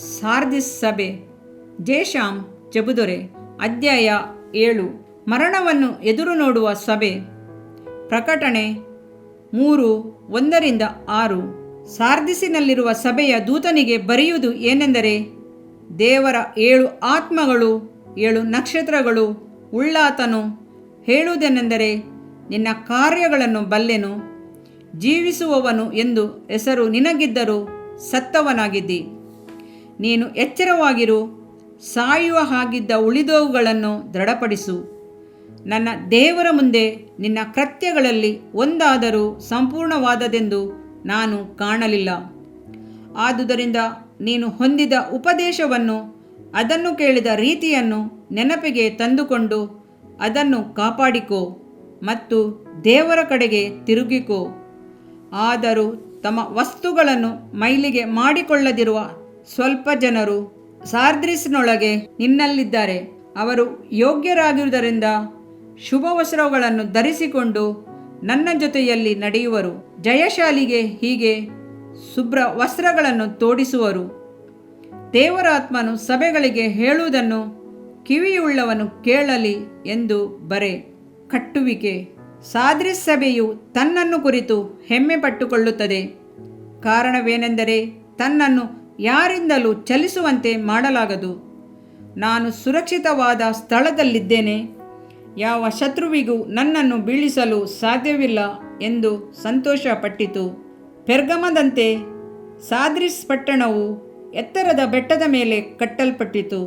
Sardis ಸಭೆ, ಜೇಷಾಮ್ ಜಬುದೊರೆ. ಅಧ್ಯಾಯ 7. ಮರಣವನ್ನು ಎದುರು ನೋಡುವ ಸಭೆ. ಪ್ರಕಟಣೆ 3:1-6. ಸಾರ್ದಿಸಿನಲ್ಲಿರುವ ಸಭೆಯ ದೂತನಿಗೆ ಬರೆಯುವುದು ಏನೆಂದರೆ, ದೇವರ 7 ಆತ್ಮಗಳು 7 ನಕ್ಷತ್ರಗಳು ಉಳ್ಳಾತನು ಹೇಳುವುದೇನೆಂದರೆ, ನಿನ್ನ ಕಾರ್ಯಗಳನ್ನು ಬಲ್ಲೆನು, ಜೀವಿಸುವವನು ಎಂದು ಹೆಸರು ನಿನಗಿದ್ದರೂ ಸತ್ತವನಾಗಿದ್ದಿ. ನೀನು ಎಚ್ಚರವಾಗಿರು, ಸಾಯುವ ಹಾಗಿದ್ದ ಉಳಿದವುಗಳನ್ನು ದೃಢಪಡಿಸು. ನನ್ನ ದೇವರ ಮುಂದೆ ನಿನ್ನ ಕೃತ್ಯಗಳಲ್ಲಿ ಒಂದಾದರೂ ಸಂಪೂರ್ಣವಾದದೆಂದು ನಾನು ಕಾಣಲಿಲ್ಲ. ಆದುದರಿಂದ ನೀನು ಹೊಂದಿದ ಉಪದೇಶವನ್ನು, ಅದನ್ನು ಕೇಳಿದ ರೀತಿಯನ್ನು ನೆನಪಿಗೆ ತಂದುಕೊಂಡು ಅದನ್ನು ಕಾಪಾಡಿಕೋ ಮತ್ತು ದೇವರ ಕಡೆಗೆ ತಿರುಗಿಕೋ. ಆದರೂ ತಮ್ಮ ವಸ್ತುಗಳನ್ನು ಮೈಲಿಗೆ ಮಾಡಿಕೊಳ್ಳದಿರುವ ಸ್ವಲ್ಪ ಜನರು ಸಾರ್ದಿಸ್ನೊಳಗೆ ನಿನ್ನಲ್ಲಿದ್ದಾರೆ. ಅವರು ಯೋಗ್ಯರಾಗಿರುವುದರಿಂದ ಶುಭ ವಸ್ತ್ರಗಳನ್ನು ಧರಿಸಿಕೊಂಡು ನನ್ನ ಜೊತೆಯಲ್ಲಿ ನಡೆಯುವರು. ಜಯಶಾಲಿಗೆ ಹೀಗೆ ಶುಭ್ರ ವಸ್ತ್ರಗಳನ್ನು ತೊಡಿಸುವರು. ದೇವರಾತ್ಮನು ಸಭೆಗಳಿಗೆ ಹೇಳುವುದನ್ನು ಕಿವಿಯುಳ್ಳವನು ಕೇಳಲಿ ಎಂದು ಬರೆ. ಕಟ್ಟುವಿಕೆ. ಸಾರ್ದಿಸ್ ಸಭೆಯು ತನ್ನನ್ನು ಕುರಿತು ಹೆಮ್ಮೆ ಪಟ್ಟುಕೊಳ್ಳುತ್ತದೆ. ಕಾರಣವೇನೆಂದರೆ, ತನ್ನನ್ನು ಯಾರಿಂದಲೂ ಚಲಿಸುವಂತೆ ಮಾಡಲಾಗದು. ನಾನು ಸುರಕ್ಷಿತವಾದ ಸ್ಥಳದಲ್ಲಿದ್ದೇನೆ, ಯಾವ ಶತ್ರುವಿಗೂ ನನ್ನನ್ನು ಬೀಳಿಸಲು ಸಾಧ್ಯವಿಲ್ಲ ಎಂದು ಸಂತೋಷಪಟ್ಟಿತು. ಪೆರ್ಗಮದಂತೆ ಸಾರ್ದಿಸ್ ಪಟ್ಟಣವು ಎತ್ತರದ ಬೆಟ್ಟದ ಮೇಲೆ ಕಟ್ಟಲ್ಪಟ್ಟಿತು.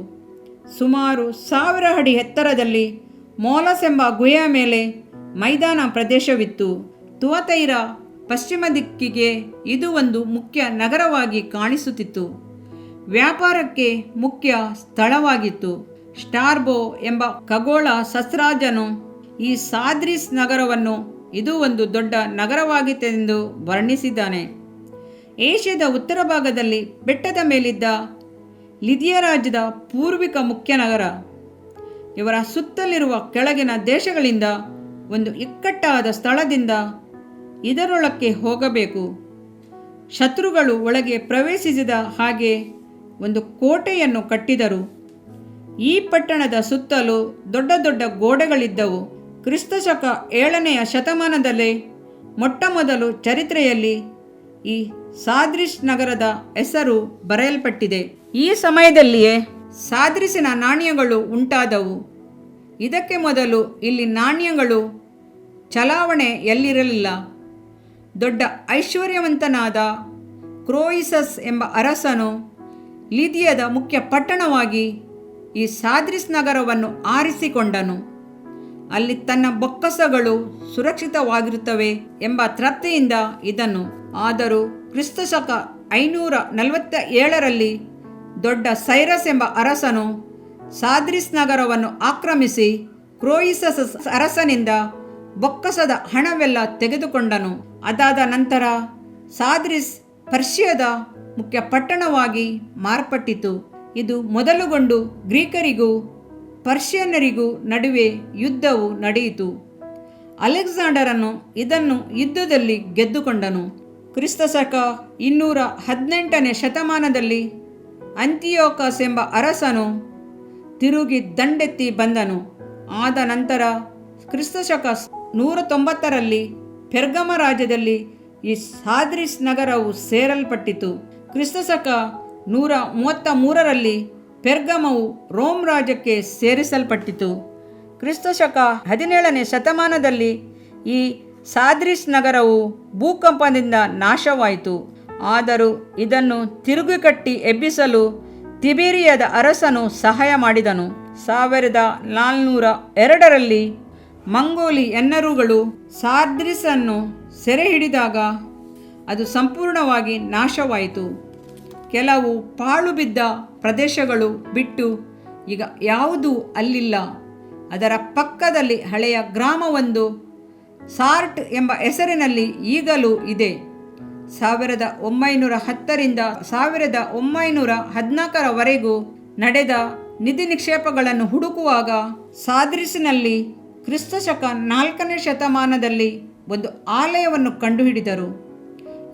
ಸುಮಾರು 1000 ಅಡಿ ಎತ್ತರದಲ್ಲಿ ಮೋಲಸ್ ಎಂಬ ಗುಹೆಯ ಮೇಲೆ ಮೈದಾನ ಪ್ರದೇಶವಿತ್ತು. ತುವತೈರ ಪಶ್ಚಿಮ ದಿಕ್ಕಿಗೆ ಇದು ಒಂದು ಮುಖ್ಯ ನಗರವಾಗಿ ಕಾಣಿಸುತ್ತಿತ್ತು. ವ್ಯಾಪಾರಕ್ಕೆ ಮುಖ್ಯ ಸ್ಥಳವಾಗಿತ್ತು. ಸ್ಟ್ರಾಬೋ ಎಂಬ ಖಗೋಳ ಶಾಸ್ತ್ರಜ್ಞನು ಈ ಸಾರ್ದಿಸ್ ನಗರವನ್ನು ಇದು ಒಂದು ದೊಡ್ಡ ನಗರವಾಗಿತ್ತೆಂದು ವರ್ಣಿಸಿದ್ದಾನೆ. ಏಷ್ಯಾದ ಉತ್ತರ ಭಾಗದಲ್ಲಿ ಬೆಟ್ಟದ ಮೇಲಿದ್ದ ಲಿದಿಯಾ ರಾಜ್ಯದ ಪೂರ್ವಿಕ ಮುಖ್ಯ ನಗರ. ಇವರ ಸುತ್ತಲಿರುವ ಕೆಳಗಿನ ದೇಶಗಳಿಂದ ಒಂದು ಇಕ್ಕಟ್ಟಾದ ಸ್ಥಳದಿಂದ ಇದರೊಳಕ್ಕೆ ಹೋಗಬೇಕು. ಶತ್ರುಗಳು ಒಳಗೆ ಪ್ರವೇಶಿಸಿದ ಹಾಗೆ ಒಂದು ಕೋಟೆಯನ್ನು ಕಟ್ಟಿದರು. ಈ ಪಟ್ಟಣದ ಸುತ್ತಲೂ ದೊಡ್ಡ ದೊಡ್ಡ ಗೋಡೆಗಳಿದ್ದವು. ಕ್ರಿಸ್ತಶಕ 7ನೇ ಶತಮಾನದಲ್ಲೇ ಮೊಟ್ಟಮೊದಲು ಚರಿತ್ರೆಯಲ್ಲಿ ಈ ಸಾರ್ದಿಸ್ ನಗರದ ಹೆಸರು ಬರೆಯಲ್ಪಟ್ಟಿದೆ. ಈ ಸಮಯದಲ್ಲಿಯೇ ಸಾರ್ದಿಸಿನ ನಾಣ್ಯಗಳು ಉಂಟಾದವು. ಇದಕ್ಕೆ ಮೊದಲು ಇಲ್ಲಿ ನಾಣ್ಯಗಳು ಚಲಾವಣೆಯಲ್ಲಿರಲಿಲ್ಲ. ದೊಡ್ಡ ಐಶ್ವರ್ಯವಂತನಾದ ಕ್ರೋಯಿಸಸ್ ಎಂಬ ಅರಸನು ಲಿದಿಯದ ಮುಖ್ಯ ಪಟ್ಟಣವಾಗಿ ಈ ಸಾರ್ದಿಸ್ ನಗರವನ್ನು ಆರಿಸಿಕೊಂಡನು. ಅಲ್ಲಿ ತನ್ನ ಬೊಕ್ಕಸಗಳು ಸುರಕ್ಷಿತವಾಗಿರುತ್ತವೆ ಎಂಬ ತೃಪ್ತಿಯಿಂದ ಇದನ್ನು. ಆದರೂ ಕ್ರಿಸ್ತಶಕ 547ರಲ್ಲಿ ದೊಡ್ಡ ಸೈರಸ್ ಎಂಬ ಅರಸನು ಸಾರ್ದಿಸ್ ನಗರವನ್ನು ಆಕ್ರಮಿಸಿ ಕ್ರೋಯಿಸಸ್ ಅರಸನಿಂದ ಬೊಕ್ಕಸದ ಹಣವೆಲ್ಲ ತೆಗೆದುಕೊಂಡನು. ಅದಾದ ನಂತರ ಸಾರ್ದಿಸ್ ಪರ್ಷಿಯಾದ ಮುಖ್ಯ ಪಟ್ಟಣವಾಗಿ ಮಾರ್ಪಟ್ಟಿತು. ಇದು ಮೊದಲುಗೊಂಡು ಗ್ರೀಕರಿಗೂ ಪರ್ಷಿಯನ್ನರಿಗೂ ನಡುವೆ ಯುದ್ಧವು ನಡೆಯಿತು. ಅಲೆಕ್ಸಾಂಡರನು ಇದನ್ನು ಯುದ್ಧದಲ್ಲಿ ಗೆದ್ದುಕೊಂಡನು. ಕ್ರಿಸ್ತಶಕ 218ನೇ ಶತಮಾನದಲ್ಲಿ ಅಂತಿಯೋಕಸ್ ಎಂಬ ಅರಸನು ತಿರುಗಿ ದಂಡೆತ್ತಿ ಬಂದನು. ಆದ ನಂತರ ಕ್ರಿಸ್ತಶಕ 190ರಲ್ಲಿ ಪೆರ್ಗಮ ರಾಜ್ಯದಲ್ಲಿ ಈ ಸಾರ್ದಿಸ್ ನಗರವು ಸೇರಲ್ಪಟ್ಟಿತು. ಕ್ರಿಸ್ತಶಕ 133ರಲ್ಲಿ ಪೆರ್ಗಮವು ರೋಮ್ ರಾಜ್ಯಕ್ಕೆ ಸೇರಿಸಲ್ಪಟ್ಟಿತು. ಕ್ರಿಸ್ತಶಕ 17ನೇ ಶತಮಾನದಲ್ಲಿ ಈ ಸಾರ್ದಿಸ್ ನಗರವು ಭೂಕಂಪದಿಂದ ನಾಶವಾಯಿತು. ಆದರೂ ಇದನ್ನು ತಿರುಗಿಕಟ್ಟಿ ಎಬ್ಬಿಸಲು ತಿಬೇರಿಯದ ಅರಸನು ಸಹಾಯ ಮಾಡಿದನು. 1402ರಲ್ಲಿ ಮಂಗೋಲಿಯನ್ನರುಗಳು ಸಾರ್ದಿಸನ್ನು ಸೆರೆ ಹಿಡಿದಾಗ ಅದು ಸಂಪೂರ್ಣವಾಗಿ ನಾಶವಾಯಿತು. ಕೆಲವು ಪಾಳು ಬಿದ್ದ ಪ್ರದೇಶಗಳು ಬಿಟ್ಟು ಈಗ ಯಾವುದೂ ಅಲ್ಲಿಲ್ಲ. ಅದರ ಪಕ್ಕದಲ್ಲಿ ಹಳೆಯ ಗ್ರಾಮವೊಂದು ಸಾರ್ಟ್ ಎಂಬ ಹೆಸರಿನಲ್ಲಿ ಈಗಲೂ ಇದೆ. 1910ರಿಂದ 1914ರವರೆಗೂ ನಡೆದ ನಿಧಿ ನಿಕ್ಷೇಪಗಳನ್ನು ಹುಡುಕುವಾಗ ಸಾರ್ದಿಸ್ನಲ್ಲಿ ಕ್ರಿಸ್ತಶಕ 4ನೇ ಶತಮಾನದಲ್ಲಿ ಒಂದು ಆಲಯವನ್ನು ಕಂಡುಹಿಡಿದರು.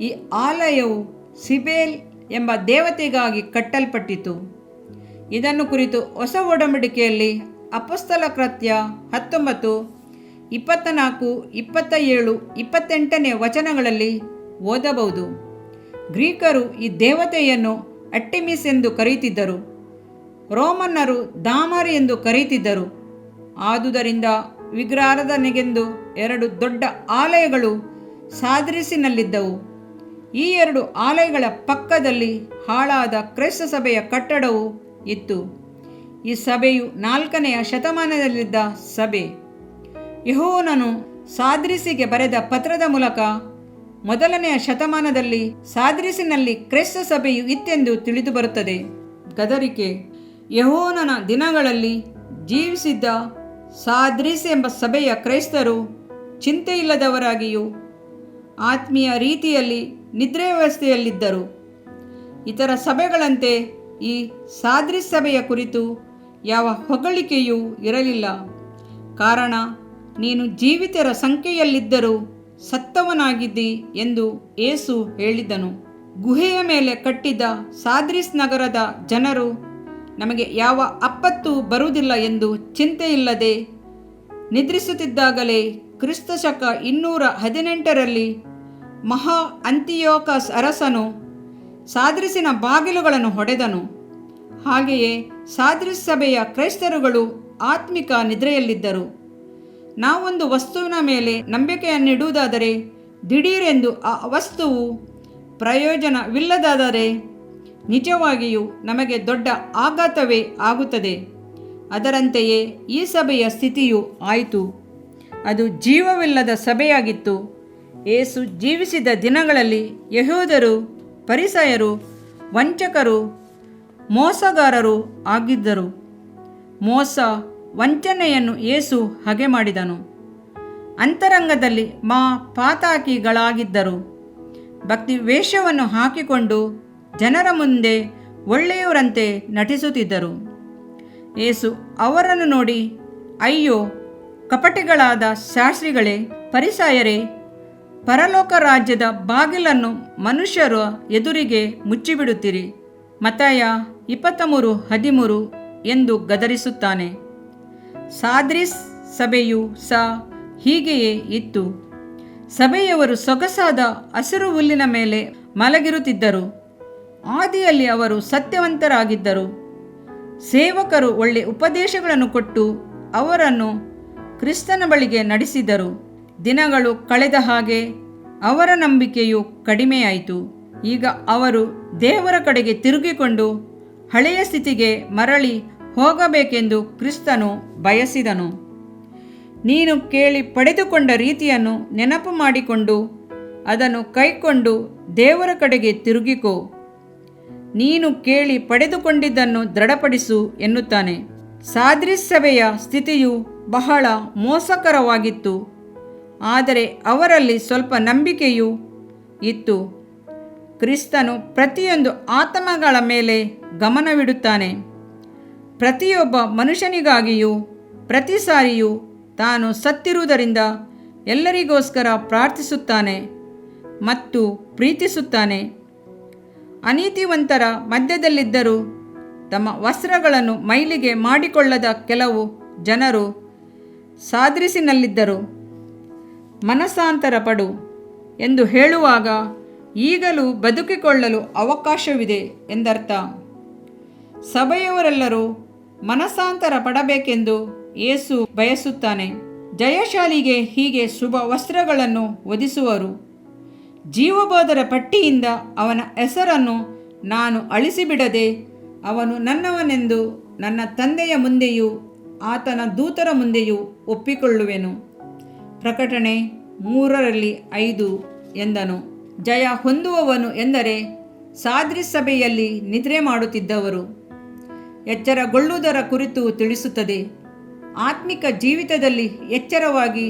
ಈ ಆಲಯವು ಸಿಬೇಲ್ ಎಂಬ ದೇವತೆಗಾಗಿ ಕಟ್ಟಲ್ಪಟ್ಟಿತು. ಇದನ್ನು ಕುರಿತು ಹೊಸ ಒಡಂಬಡಿಕೆಯಲ್ಲಿ ಅಪೊಸ್ತಲ ಕೃತ್ಯ 19, 24, 27, 28ನೇ ವಚನಗಳಲ್ಲಿ ಓದಬಹುದು. ಗ್ರೀಕರು ಈ ದೇವತೆಯನ್ನು ಅರ್ಟೆಮಿಸ್ ಎಂದು ಕರೆಯುತ್ತಿದ್ದರು. ರೋಮನ್ನರು ದಾಮರಿ ಎಂದು ಕರೆಯುತ್ತಿದ್ದರು. ಆದುದರಿಂದ ವಿಗ್ರಹಾರಾಧನೆಗೆಂದು 2 ದೊಡ್ಡ ಆಲಯಗಳು ಸಾದ್ರಿಸಿನಲ್ಲಿದ್ದವು. ಈ 2 ಆಲಯಗಳ ಪಕ್ಕದಲ್ಲಿ ಹಾಳಾದ ಕ್ರೈಸ್ತ ಸಭೆಯ ಕಟ್ಟಡವು ಇತ್ತು. ಈ ಸಭೆಯು 4ನೇ ಶತಮಾನದಲ್ಲಿದ್ದ ಸಭೆ. ಯೋಹಾನನು ಸಾದ್ರಿಸಿಗೆ ಬರೆದ ಪತ್ರದ ಮೂಲಕ 1ನೇ ಶತಮಾನದಲ್ಲಿ ಸಾದ್ರಿಸಿನಲ್ಲಿ ಕ್ರೈಸ್ತ ಸಭೆಯು ಇತ್ತೆಂದು ತಿಳಿದುಬರುತ್ತದೆ. ಗದರಿಕೆ: ಯೋಹಾನನ ದಿನಗಳಲ್ಲಿ ಜೀವಿಸಿದ್ದ ಸಾದ್ರಿಸ್ ಎಂಬ ಸಭೆಯ ಕ್ರೈಸ್ತರು ಚಿಂತೆಯಿಲ್ಲದವರಾಗಿಯೂ ಆತ್ಮೀಯ ರೀತಿಯಲ್ಲಿ ನಿದ್ರೆ ವ್ಯವಸ್ಥೆಯಲ್ಲಿದ್ದರು. ಇತರ ಸಭೆಗಳಂತೆ ಈ ಸಾದ್ರಿಸ್ ಸಭೆಯ ಕುರಿತು ಯಾವ ಹೊಗಳಿಕೆಯೂ ಇರಲಿಲ್ಲ. ಕಾರಣ, ನೀನು ಜೀವಿತರ ಸಂಖ್ಯೆಯಲ್ಲಿದ್ದರೂ ಸತ್ತವನಾಗಿದ್ದಿ ಎಂದು ಯೇಸು ಹೇಳಿದ್ದನು. ಗುಹೆಯ ಮೇಲೆ ಕಟ್ಟಿದ್ದ ಸಾದ್ರಿಸ್ ನಗರದ ಜನರು ನಮಗೆ ಯಾವ ಆಪತ್ತು ಬರುವುದಿಲ್ಲ ಎಂದು ಚಿಂತೆಯಿಲ್ಲದೆ ನಿದ್ರಿಸುತ್ತಿದ್ದಾಗಲೇ ಕ್ರಿಸ್ತ ಶಕ 218ರಲ್ಲಿ ಮಹಾ ಅಂತಿಯೋಕಸ್ ಅರಸನು ಸಾದ್ರಿಸಿನ ಬಾಗಿಲುಗಳನ್ನು ಹೊಡೆದನು. ಹಾಗೆಯೇ ಸಾದ್ರಿಸ್ ಸಭೆಯ ಕ್ರೈಸ್ತರುಗಳು ಆತ್ಮಿಕ ನಿದ್ರೆಯಲ್ಲಿದ್ದರು. ನಾವೊಂದು ವಸ್ತುವಿನ ಮೇಲೆ ನಂಬಿಕೆಯನ್ನಿಡುವುದಾದರೆ ದಿಢೀರೆಂದು ಆ ವಸ್ತುವು ಪ್ರಯೋಜನವಿಲ್ಲದಾದರೆ ನಿಜವಾಗಿಯೂ ನಮಗೆ ದೊಡ್ಡ ಆಘಾತವೇ ಆಗುತ್ತದೆ. ಅದರಂತೆಯೇ ಈ ಸಭೆಯ ಸ್ಥಿತಿಯೂ ಆಯಿತು. ಅದು ಜೀವವಿಲ್ಲದ ಸಭೆಯಾಗಿತ್ತು. ಯೇಸು ಜೀವಿಸಿದ ದಿನಗಳಲ್ಲಿ ಯೆಹೂದ್ಯರು, ಫರಿಸಾಯರು, ವಂಚಕರು, ಮೋಸಗಾರರು ಆಗಿದ್ದರು. ಮೋಸ, ವಂಚನೆಯನ್ನು ಯೇಸು ಹಗೆ ಮಾಡಿದನು. ಅಂತರಂಗದಲ್ಲಿ ಪಾತಾಕಿಗಳಾಗಿದ್ದರು. ಭಕ್ತಿ ವೇಷವನ್ನು ಹಾಕಿಕೊಂಡು ಜನರ ಮುಂದೆ ಒಳ್ಳೆಯವರಂತೆ ನಟಿಸುತ್ತಿದ್ದರು. ಯೇಸು ಅವರನ್ನು ನೋಡಿ, ಅಯ್ಯೋ ಕಪಟಿಗಳಾದ ಶಾಸ್ತ್ರಿಗಳೇ, ಫರಿಸಾಯರೇ, ಪರಲೋಕ ರಾಜ್ಯದ ಬಾಗಿಲನ್ನು ಮನುಷ್ಯರ ಎದುರಿಗೆ ಮುಚ್ಚಿಬಿಡುತ್ತೀರಿ. ಮತ್ತಾಯ 23:13 ಎಂದು ಗದರಿಸುತ್ತಾನೆ. ಸಾದ್ರಿಸ್ ಸಭೆಯೂ ಸಹ ಹೀಗೆಯೇ ಇತ್ತು. ಸಭೆಯವರು ಸೊಗಸಾದ ಹಸಿರು ಹುಲ್ಲಿನ ಮೇಲೆ ಮಲಗಿರುತ್ತಿದ್ದರು. ಆದಿಯಲ್ಲಿ ಅವರು ಸತ್ಯವಂತರಾಗಿದ್ದರು. ಸೇವಕರು ಒಳ್ಳೆ ಉಪದೇಶಗಳನ್ನು ಕೊಟ್ಟು ಅವರನ್ನು ಕ್ರಿಸ್ತನ ಬಳಿಗೆ ನಡೆಸಿದರು. ದಿನಗಳು ಕಳೆದ ಹಾಗೆ ಅವರ ನಂಬಿಕೆಯು ಕಡಿಮೆಯಾಯಿತು. ಈಗ ಅವರು ದೇವರ ಕಡೆಗೆ ತಿರುಗಿಕೊಂಡು ಹಳೆಯ ಸ್ಥಿತಿಗೆ ಮರಳಿ ಹೋಗಬೇಕೆಂದು ಕ್ರಿಸ್ತನು ಬಯಸಿದನು. ನೀನು ಕೇಳಿ ಪಡೆದುಕೊಂಡ ರೀತಿಯನ್ನು ನೆನಪು ಮಾಡಿಕೊಂಡು ಅದನ್ನು ಕೈಕೊಂಡು ದೇವರ ಕಡೆಗೆ ತಿರುಗಿಕೋ. ನೀನು ಕೇಳಿ ಪಡೆದುಕೊಂಡಿದ್ದನ್ನು ದೃಢಪಡಿಸು ಎನ್ನುತ್ತಾನೆ. ಸಾದ್ರಿಸ್ ಸಭೆಯ ಸ್ಥಿತಿಯು ಬಹಳ ಮೋಸಕರವಾಗಿತ್ತು. ಆದರೆ ಅವರಲ್ಲಿ ಸ್ವಲ್ಪ ನಂಬಿಕೆಯೂ ಇತ್ತು. ಕ್ರಿಸ್ತನು ಪ್ರತಿಯೊಂದು ಆತ್ಮಗಳ ಮೇಲೆ ಗಮನವಿಡುತ್ತಾನೆ. ಪ್ರತಿಯೊಬ್ಬ ಮನುಷ್ಯನಿಗಾಗಿಯೂ ಪ್ರತಿ ಸಾರಿಯೂ ತಾನು ಸತ್ತಿರುವುದರಿಂದ ಎಲ್ಲರಿಗೋಸ್ಕರ ಪ್ರಾರ್ಥಿಸುತ್ತಾನೆ ಮತ್ತು ಪ್ರೀತಿಸುತ್ತಾನೆ. ಅನೀತಿವಂತರ ಮಧ್ಯದಲ್ಲಿದ್ದರೂ ತಮ್ಮ ವಸ್ತ್ರಗಳನ್ನು ಮೈಲಿಗೆ ಮಾಡಿಕೊಳ್ಳದ ಕೆಲವು ಜನರು ಸಾದ್ರಿಸಿನಲ್ಲಿದ್ದರು. ಮನಸ್ಸಾಂತರ ಪಡು ಎಂದು ಹೇಳುವಾಗ ಈಗಲೂ ಬದುಕಿಕೊಳ್ಳಲು ಅವಕಾಶವಿದೆ ಎಂದರ್ಥ. ಸಭೆಯವರೆಲ್ಲರೂ ಮನಸ್ಸಾಂತರ ಪಡಬೇಕೆಂದು ಯೇಸು ಬಯಸುತ್ತಾನೆ. ಜಯಶಾಲಿಗೆ ಹೀಗೆ ಶುಭ ವಸ್ತ್ರಗಳನ್ನು ಹೊದಿಸುವರು. ಜೀವಬಾಧರ ಪಟ್ಟಿಯಿಂದ ಅವನ ಹೆಸರನ್ನು ನಾನು ಅಳಿಸಿಬಿಡದೆ ಅವನು ನನ್ನವನೆಂದು ನನ್ನ ತಂದೆಯ ಮುಂದೆಯೂ ಆತನ ದೂತರ ಮುಂದೆಯೂ ಒಪ್ಪಿಕೊಳ್ಳುವೆನು. ಪ್ರಕಟಣೆ 3:5 ಎಂದನು. ಜಯ ಹೊಂದುವವನು ಎಂದರೆ ಸಾದ್ರಿಸ್ ಸಭೆಯಲ್ಲಿ ನಿದ್ರೆ ಮಾಡುತ್ತಿದ್ದವರು. ಎಚ್ಚರಗೊಳ್ಳುವುದರ ಕುರಿತು ತಿಳಿಸುತ್ತದೆ. ಆತ್ಮಿಕ ಜೀವಿತದಲ್ಲಿ ಎಚ್ಚರವಾಗಿ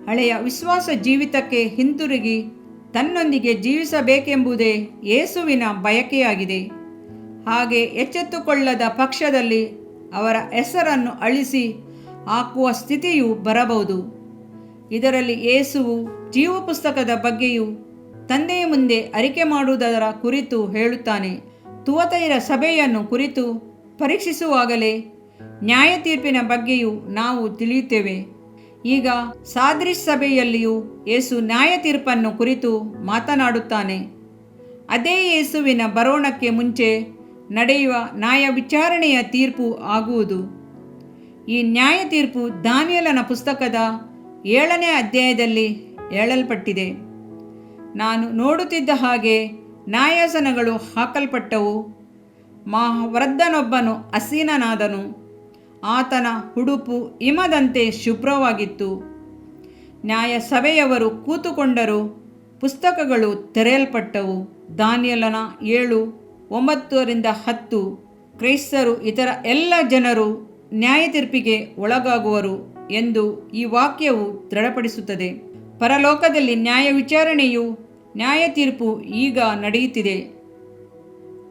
ಹಳೆಯ ವಿಶ್ವಾಸ ಜೀವಿತಕ್ಕೆ ಹಿಂತಿರುಗಿ ತನ್ನೊಂದಿಗೆ ಜೀವಿಸಬೇಕೆಂಬುದೇ ಯೇಸುವಿನ ಬಯಕೆಯಾಗಿದೆ. ಹಾಗೆ ಎಚ್ಚೆತ್ತುಕೊಳ್ಳದ ಪಕ್ಷದಲ್ಲಿ ಅವರ ಹೆಸರನ್ನು ಅಳಿಸಿ ಹಾಕುವ ಸ್ಥಿತಿಯು ಬರಬಹುದು. ಇದರಲ್ಲಿ ಯೇಸುವು ಜೀವ ಪುಸ್ತಕದ ಬಗ್ಗೆಯೂ ತಂದೆಯ ಮುಂದೆ ಅರಿಕೆ ಮಾಡುವುದರ ಕುರಿತು ಹೇಳುತ್ತಾನೆ. ತುವತೈರ ಸಭೆಯನ್ನು ಕುರಿತು ಪರೀಕ್ಷಿಸುವಾಗಲೇ ನ್ಯಾಯ ತೀರ್ಪಿನ ಬಗ್ಗೆಯೂ ನಾವು ತಿಳಿಯುತ್ತೇವೆ. ಈಗ ಸಾರ್ದಿಸ್ ಸಭೆಯಲ್ಲಿಯೂ ಯೇಸು ನ್ಯಾಯ ತೀರ್ಪನ್ನು ಕುರಿತು ಮಾತನಾಡುತ್ತಾನೆ. ಅದೇ ಯೇಸುವಿನ ಬರೋಣಕ್ಕೆ ಮುಂಚೆ ನಡೆಯುವ ನ್ಯಾಯ ವಿಚಾರಣೆಯ ತೀರ್ಪು ಆಗುವುದು. ಈ ನ್ಯಾಯ ತೀರ್ಪು ದಾನಿಯೇಲನ ಪುಸ್ತಕದ 7ನೇ ಅಧ್ಯಾಯದಲ್ಲಿ ಹೇಳಲ್ಪಟ್ಟಿದೆ. ನಾನು ನೋಡುತ್ತಿದ್ದ ಹಾಗೆ ನ್ಯಾಯಾಸನಗಳು ಹಾಕಲ್ಪಟ್ಟವು. ವೃದ್ಧನೊಬ್ಬನು ಆಸೀನನಾದನು. ಆತನ ಉಡುಪು ಹಿಮದಂತೆ ಶುಭ್ರವಾಗಿತ್ತು. ನ್ಯಾಯ ಸಭೆಯವರು ಕೂತುಕೊಂಡರು. ಪುಸ್ತಕಗಳು ತೆರೆಯಲ್ಪಟ್ಟವು. ದಾನಿಯೇಲನ 7:9-10. ಕ್ರೈಸ್ತರು ಇತರ ಎಲ್ಲ ಜನರು ನ್ಯಾಯ ತೀರ್ಪಿಗೆ ಒಳಗಾಗುವರು ಎಂದು ಈ ವಾಕ್ಯವು ದೃಢಪಡಿಸುತ್ತದೆ. ಪರಲೋಕದಲ್ಲಿ ನ್ಯಾಯ ವಿಚಾರಣೆಯು ನ್ಯಾಯ ತೀರ್ಪು ಈಗ ನಡೆಯುತ್ತಿದೆ.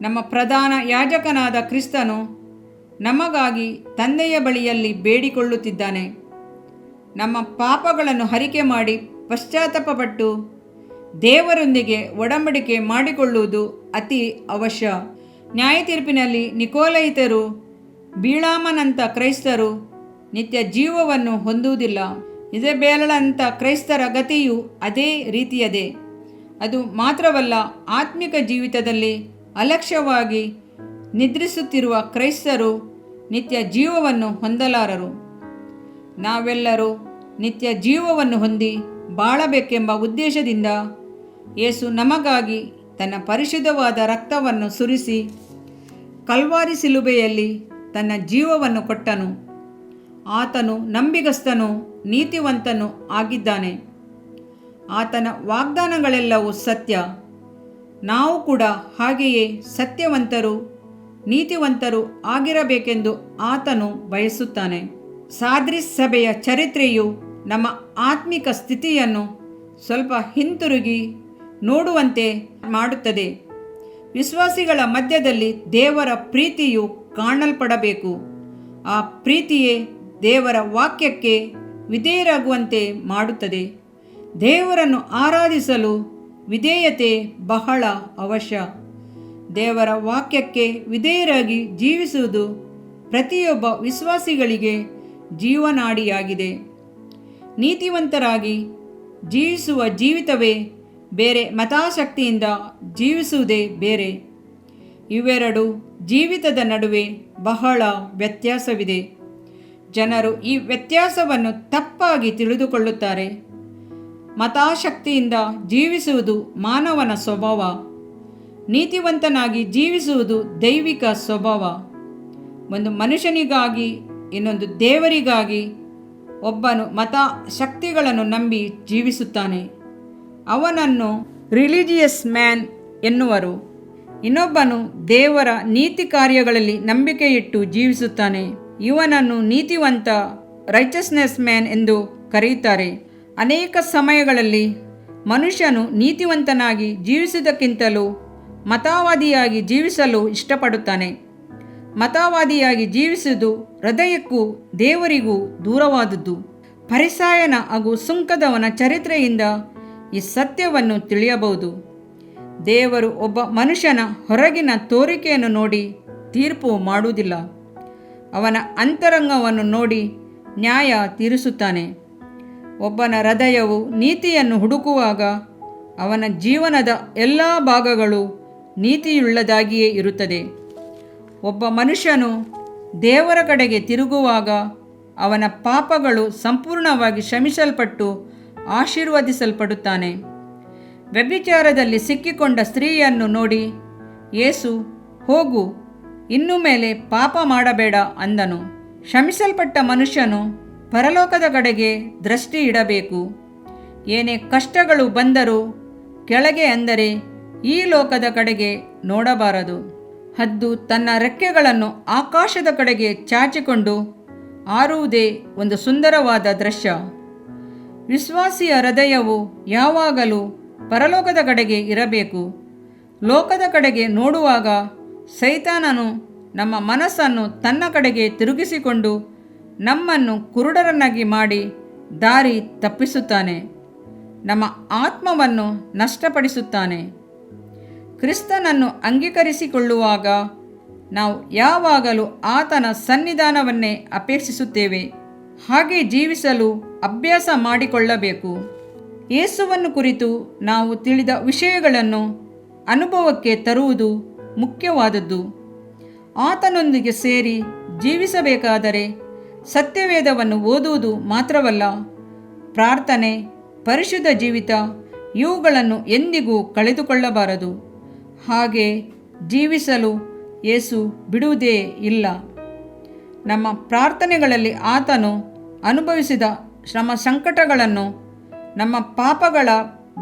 ನಮ್ಮ ಪ್ರಧಾನ ಯಾಜಕನಾದ ಕ್ರಿಸ್ತನು ನಮಗಾಗಿ ತಂದೆಯ ಬಳಿಯಲ್ಲಿ ಬೇಡಿಕೊಳ್ಳುತ್ತಿದ್ದಾನೆ. ನಮ್ಮ ಪಾಪಗಳನ್ನು ಅರಿಕೆ ಮಾಡಿ ಪಶ್ಚಾತ್ತಾಪಪಟ್ಟು ದೇವರೊಂದಿಗೆ ಒಡಂಬಡಿಕೆ ಮಾಡಿಕೊಳ್ಳುವುದು ಅತಿ ಅವಶ್ಯ. ನ್ಯಾಯ ತೀರ್ಪಿನಲ್ಲಿ ನಿಕೋಲಯಿತರು, ಬೀಳಾಮನಂಥ ಕ್ರೈಸ್ತರು ನಿತ್ಯ ಜೀವವನ್ನು ಹೊಂದುವುದಿಲ್ಲ. ಇಜಬೇಲಳಂಥ ಕ್ರೈಸ್ತರ ಗತಿಯು ಅದೇ ರೀತಿಯದೇ. ಅದು ಮಾತ್ರವಲ್ಲ, ಆತ್ಮಿಕ ಜೀವಿತದಲ್ಲಿ ಅಲಕ್ಷ್ಯವಾಗಿ ನಿದ್ರಿಸುತ್ತಿರುವ ಕ್ರೈಸ್ತರು ನಿತ್ಯ ಜೀವವನ್ನು ಹೊಂದಲಾರರು. ನಾವೆಲ್ಲರೂ ನಿತ್ಯ ಜೀವವನ್ನು ಹೊಂದಿ ಬಾಳಬೇಕೆಂಬ ಉದ್ದೇಶದಿಂದ ಯೇಸು ನಮಗಾಗಿ ತನ್ನ ಪರಿಶುದ್ಧವಾದ ರಕ್ತವನ್ನು ಸುರಿಸಿ ಕಲ್ವಾರಿ ಶಿಲುಬೆಯಲ್ಲಿ ತನ್ನ ಜೀವವನ್ನು ಕೊಟ್ಟನು. ಆತನು ನಂಬಿಗಸ್ತನೂ ನೀತಿವಂತನೂ ಆಗಿದ್ದಾನೆ. ಆತನ ವಾಗ್ದಾನಗಳೆಲ್ಲವೂ ಸತ್ಯ. ನಾವು ಕೂಡ ಹಾಗೆಯೇ ಸತ್ಯವಂತರು, ನೀತಿವಂತರು ಆಗಿರಬೇಕೆಂದು ಆತನು ಬಯಸುತ್ತಾನೆ. ಸಾರ್ದಿಸ್ ಸಭೆಯ ಚರಿತ್ರೆಯು ನಮ್ಮ ಆತ್ಮಿಕ ಸ್ಥಿತಿಯನ್ನು ಸ್ವಲ್ಪ ಹಿಂತಿರುಗಿ ನೋಡುವಂತೆ ಮಾಡುತ್ತದೆ. ವಿಶ್ವಾಸಿಗಳ ಮಧ್ಯದಲ್ಲಿ ದೇವರ ಪ್ರೀತಿಯು ಕಾಣಲ್ಪಡಬೇಕು. ಆ ಪ್ರೀತಿಯೇ ದೇವರ ವಾಕ್ಯಕ್ಕೆ ವಿಧೇಯರಾಗುವಂತೆ ಮಾಡುತ್ತದೆ. ದೇವರನ್ನು ಆರಾಧಿಸಲು ವಿಧೇಯತೆ ಬಹಳ ಅವಶ್ಯ. ದೇವರ ವಾಕ್ಯಕ್ಕೆ ವಿಧೇಯರಾಗಿ ಜೀವಿಸುವುದು ಪ್ರತಿಯೊಬ್ಬ ವಿಶ್ವಾಸಿಗಳಿಗೆ ಜೀವನಾಡಿಯಾಗಿದೆ. ನೀತಿವಂತರಾಗಿ ಜೀವಿಸುವ ಜೀವಿತವೇ ಬೇರೆ, ಮತಾಸಕ್ತಿಯಿಂದ ಜೀವಿಸುವುದೇ ಬೇರೆ. ಇವೆರಡು ಜೀವಿತದ ನಡುವೆ ಬಹಳ ವ್ಯತ್ಯಾಸವಿದೆ. ಜನರು ಈ ವ್ಯತ್ಯಾಸವನ್ನು ತಪ್ಪಾಗಿ ತಿಳಿದುಕೊಳ್ಳುತ್ತಾರೆ. ಮತಾಸಕ್ತಿಯಿಂದ ಜೀವಿಸುವುದು ಮಾನವನ ಸ್ವಭಾವ. ನೀತಿವಂತನಾಗಿ ಜೀವಿಸುವುದು ದೈವಿಕ ಸ್ವಭಾವ. ಒಂದು ಮನುಷ್ಯನಿಗಾಗಿ, ಇನ್ನೊಂದು ದೇವರಿಗಾಗಿ. ಒಬ್ಬನು ಮತಾಸಕ್ತಿಗಳನ್ನು ನಂಬಿ ಜೀವಿಸುತ್ತಾನೆ, ಅವನನ್ನು ರಿಲಿಜಿಯಸ್ ಮ್ಯಾನ್ ಎನ್ನುವರು. ಇನ್ನೊಬ್ಬನು ದೇವರ ನೀತಿ ಕಾರ್ಯಗಳಲ್ಲಿ ನಂಬಿಕೆಯಿಟ್ಟು ಜೀವಿಸುತ್ತಾನೆ, ಇವನನ್ನು ನೀತಿವಂತ, ರೈಚಸ್ನೆಸ್ ಮ್ಯಾನ್ ಎಂದು ಕರೆಯುತ್ತಾರೆ. ಅನೇಕ ಸಮಯಗಳಲ್ಲಿ ಮನುಷ್ಯನು ನೀತಿವಂತನಾಗಿ ಜೀವಿಸುವುದಕ್ಕಿಂತಲೂ ಮತವಾದಿಯಾಗಿ ಜೀವಿಸಲು ಇಷ್ಟಪಡುತ್ತಾನೆ. ಮತವಾದಿಯಾಗಿ ಜೀವಿಸುವುದು ಹೃದಯಕ್ಕೂ ದೇವರಿಗೂ ದೂರವಾದದ್ದು. ಫರಿಸಾಯನ ಹಾಗೂ ಸುಂಕದವನ ಚರಿತ್ರೆಯಿಂದ ಈ ಸತ್ಯವನ್ನು ತಿಳಿಯಬಹುದು. ದೇವರು ಒಬ್ಬ ಮನುಷ್ಯನ ಹೊರಗಿನ ತೋರಿಕೆಯನ್ನು ನೋಡಿ ತೀರ್ಪು ಮಾಡುವುದಿಲ್ಲ. ಅವನ ಅಂತರಂಗವನ್ನು ನೋಡಿ ನ್ಯಾಯ ತೀರಿಸುತ್ತಾನೆ. ಒಬ್ಬನ ಹೃದಯವು ನೀತಿಯನ್ನು ಹುಡುಕುವಾಗ ಅವನ ಜೀವನದ ಎಲ್ಲ ಭಾಗಗಳು ನೀತಿಯುಳ್ಳದಾಗಿಯೇ ಇರುತ್ತದೆ. ಒಬ್ಬ ಮನುಷ್ಯನು ದೇವರ ಕಡೆಗೆ ತಿರುಗುವಾಗ ಅವನ ಪಾಪಗಳು ಸಂಪೂರ್ಣವಾಗಿ ಕ್ಷಮಿಸಲ್ಪಟ್ಟು ಆಶೀರ್ವದಿಸಲ್ಪಡುತ್ತಾನೆ. ವ್ಯಭಿಚಾರದಲ್ಲಿ ಸಿಕ್ಕಿಕೊಂಡ ಸ್ತ್ರೀಯನ್ನು ನೋಡಿ ಯೇಸು, ಹೋಗು, ಇನ್ನು ಮೇಲೆ ಪಾಪ ಮಾಡಬೇಡ ಅಂದನು. ಕ್ಷಮಿಸಲ್ಪಟ್ಟ ಮನುಷ್ಯನು ಪರಲೋಕದ ಕಡೆಗೆ ದೃಷ್ಟಿ ಇಡಬೇಕು. ಏನೇ ಕಷ್ಟಗಳು ಬಂದರೂ ಕೆಳಗೆ ಅಂದರೆ ಈ ಲೋಕದ ಕಡೆಗೆ ನೋಡಬಾರದು. ಹದ್ದು ತನ್ನ ರೆಕ್ಕೆಗಳನ್ನು ಆಕಾಶದ ಕಡೆಗೆ ಚಾಚಿಕೊಂಡು ಹಾರುವುದೇ ಒಂದು ಸುಂದರವಾದ ದೃಶ್ಯ. ವಿಶ್ವಾಸಿಯ ಹೃದಯವು ಯಾವಾಗಲೂ ಪರಲೋಕದ ಕಡೆಗೆ ಇರಬೇಕು. ಲೋಕದ ಕಡೆಗೆ ನೋಡುವಾಗ ಸೈತಾನನು ನಮ್ಮ ಮನಸ್ಸನ್ನು ತನ್ನ ಕಡೆಗೆ ತಿರುಗಿಸಿಕೊಂಡು ನಮ್ಮನ್ನು ಕುರುಡರನ್ನಾಗಿ ಮಾಡಿ ದಾರಿ ತಪ್ಪಿಸುತ್ತಾನೆ, ನಮ್ಮ ಆತ್ಮವನ್ನು ನಷ್ಟಪಡಿಸುತ್ತಾನೆ. ಕ್ರಿಸ್ತನನ್ನು ಅಂಗೀಕರಿಸಿಕೊಳ್ಳುವಾಗ ನಾವು ಯಾವಾಗಲೂ ಆತನ ಸನ್ನಿಧಾನವನ್ನೇ ಅಪೇಕ್ಷಿಸುತ್ತೇವೆ. ಹಾಗೆ ಜೀವಿಸಲು ಅಭ್ಯಾಸ ಮಾಡಿಕೊಳ್ಳಬೇಕು. ಯೇಸುವನ್ನು ಕುರಿತು ನಾವು ತಿಳಿದ ವಿಷಯಗಳನ್ನು ಅನುಭವಕ್ಕೆ ತರುವುದು ಮುಖ್ಯವಾದದ್ದು. ಆತನೊಂದಿಗೆ ಸೇರಿ ಜೀವಿಸಬೇಕಾದರೆ ಸತ್ಯವೇದವನ್ನು ಓದುವುದು ಮಾತ್ರವಲ್ಲ, ಪ್ರಾರ್ಥನೆ, ಪರಿಶುದ್ಧ ಜೀವಿತ ಇವುಗಳನ್ನು ಎಂದಿಗೂ ಕಳೆದುಕೊಳ್ಳಬಾರದು. ಹಾಗೆ ಜೀವಿಸಲು ಯೇಸು ಬಿಡುವುದೇ ಇಲ್ಲ. ನಮ್ಮ ಪ್ರಾರ್ಥನೆಗಳಲ್ಲಿ ಆತನು ಅನುಭವಿಸಿದ ಶ್ರಮ ಸಂಕಟಗಳನ್ನು, ನಮ್ಮ ಪಾಪಗಳ